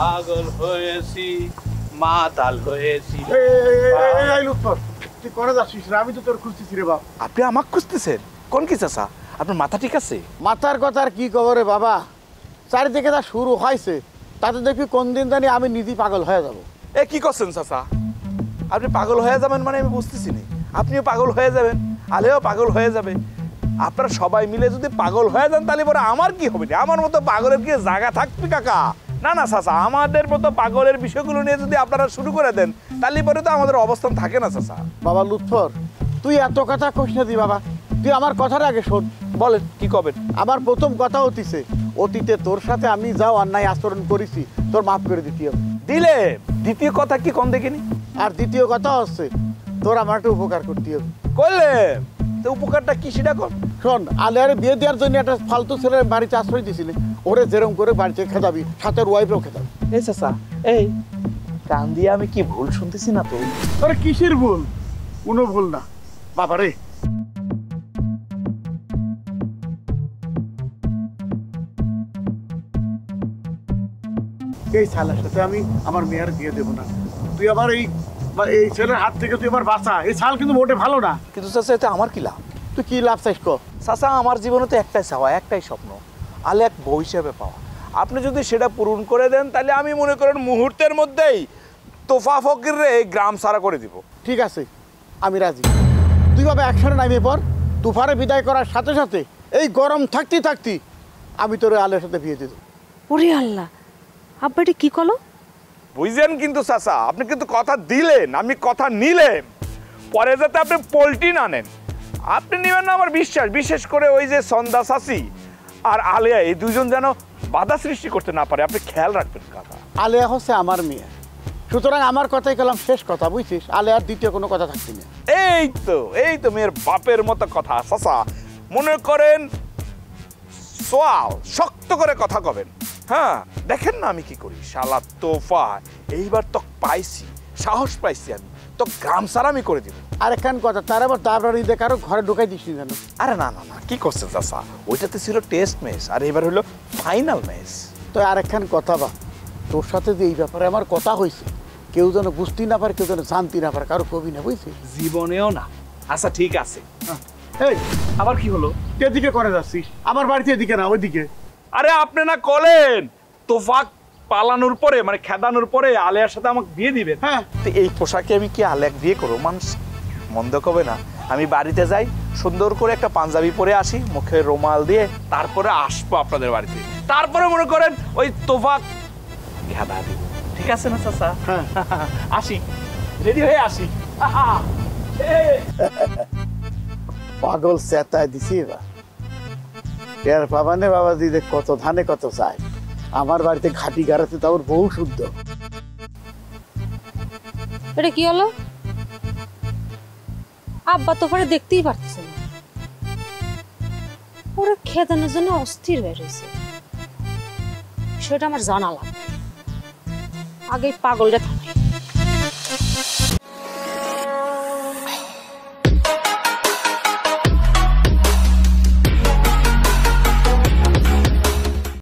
পাগল হয়েছি মাতাল হয়েছি। এই লুৎফর, তুই করে যাচ্ছিস রে? আমি তো তোর খুঁজতেছি রে বাপ। আপনি আমাকে খুঁজতেছেন? কোন কি চাচা, আপনার মাথা ঠিক আছে? মাথার কথা আর কি খবরে বাবা, চারিদিকে যা শুরু হয়েছে তাতে দেখবি কোন দিন জানি আমি নিজেই পাগল হয়ে যাব। এ কি করছেন চাচা? আপনি পাগল হয়ে যাবেন মানে আমি বুঝতেছি না। আপনিও পাগল হয়ে যাবেন, আলেও পাগল হয়ে যাবে। আপনারা সবাই মিলে যদি পাগল হয়ে যান তাহলে পরে আমার কি হবে? আমার মতো পাগলের কি জায়গা থাকবে কাকা? না না চাচা, আমাদের মতো পাগলের বিষয়গুলো নিয়ে যদি আপনারা শুরু করে দেন তাহলে পরে তো আমাদের অবস্থান থাকে না চাচা। বাবা লুৎফর, তুই এত কথা কইস না দি বাবা, তুই আমার কথার আগে শোন। বলেন কি করবেন? আমার প্রথম কথা হতিছে, অতীতে তোর সাথে আমি যাও অন্যায় আচরণ করেছি, তোর মাফ করে দিতে হবে। দিলে দ্বিতীয় কথা কি কোন দেখিনি? আর দ্বিতীয় কথা হচ্ছে, তোর আমার একটা উপকার করতে হবে। করলে তো উপকারটা কি সেটা কর। শোন, আলিয়ারে বিয়ে দেওয়ার জন্য একটা ফালতু ছেলের বাড়িতে আশ্রয় দিয়েছিলি, ওরে যেরকম করে বাড়িতে খেদাবি, সাথে ওর ওয়াইফেও খেদাবি। এই চাচা, এই কান দিয়ে আমি কি ভুল শুনতেছি না তো? আরে কিসের ভুল? কোনো ভুল না বাবা রে। এই শালার সাথে আমি আমার মেয়ের বিয়ে দেবো না। তুই আমার এই ছেলের হাত থেকে তুই আমার বাঁচা। এই শাল কিন্তু মোটে ভালো না। কিন্তু চাচা এতে আমার কি লাভ? তুই কি লাভ চাইস কর? চাচা, আমার জীবনে তো একটাই চাওয়া, একটাই স্বপ্ন, আলে এক বউ হিসেবে পাওয়া। আপনি যদি সেটা পূরণ করে দেন তাহলে আমি মনে করেন মুহূর্তের মধ্যেই তোফা ফকিরে এই গ্রাম সারা করে দিব। ঠিক আছে, আমি রাজি। তুই বাবা একসাথে নামিয়ে পর, তুফারে বিদায় করার সাথে সাথে এই গরম থাকতে আমি তোর আলের সাথে বিয়ে দিয়ে দেবো। ওরে আল্লাহ, আব্বাটি কি কলো? বুঝলেন কিন্তু চাচা, আপনি কিন্তু কথা দিলেন, আমি কথা নিলেন, পরে যাতে আপনি পোল্টি না নেন। আপনি নেবেন না আমার বিশ্বাস, বিশেষ করে ওই যে সন্ধ্যা চাচি আর আলিয়া, এই দুজন যেন বাধা সৃষ্টি করতে না পারে, আপনি খেয়াল রাখবেন কথা। আলেয়া হচ্ছে আমার মেয়ে, সুতরাং আমার কথাই কলাম শেষ কথা, বুঝছিস? আলেয়ার দ্বিতীয় কোনো কথা থাকছি না। এই তো মেয়ের বাপের মতো কথা চাচা। মনে করেন সোয়াল শক্ত করে কথা কবেন। হ্যাঁ, দেখেন না আমি কি করি। শালা তোফা, এইবার তো পাইছি, সাহস পাইছি, আমি তো গ্রাম সারা আমি করে দিব। আরেকখান কথা, তার আবার দাবরানি দিয়ে কারো ঘরে ঢুকাই দিস নি জানো? আরে না না না, কি করছেন চাচা? ওইটাতে ছিল টেস্ট ম্যাচ, আর এবার হলো ফাইনাল ম্যাচ। তো আরেকখান কথা বা, তোর সাথে যে এই ব্যাপারে আমার কথা হয়েছে, কেউ যেন বুঝতেই না পারে, কেউ যেন জানতে না পারে, কারো কবি না, বুঝছিস? জীবনেও না। আচ্ছা ঠিক আছে। এই আবার কি হলো? এদিকে করে যাচ্ছিস? আমার বাড়িতে এদিকে না, ওইদিকে। আরে আপনি না কলেন তোফা পালানোর পরে, মানে খেদানোর পরে আলিয়ার সাথে আমাকে বিয়ে দিবেন। হ্যাঁ, তো এই পোশাকে আমি কি আলিয়াক বিয়ে করবো? মানুষ মন্দ কবে না? আমি বাড়িতে যাই, সুন্দর করে একটা পাঞ্জাবি পরে আসি, মুখে রুমাল দিয়ে, তারপরে আসবো আপনাদের বাড়িতে, তারপরে মনে করেন ওই তোফা খেদা দিব। ঠিক আছে না চাচা? হ্যাঁ। আসি, রেডি হয়ে আসি। পাগল চেতায় দিছি এবার। এর বাবানে বাবা দিদি কত ধানে কত চায়। আমার বাড়িতে ঘাটি গাড়াতে তো ওর বহু শুদ্ধ। এটা কি হলো? আব্বা তো পরে দেখতেই পারতেছে না, ওরা খেদানোর জন্য অস্থির হয়ে রয়েছে। সেটা আমার জানা লাগবে, আগে পাগলটা থাকে।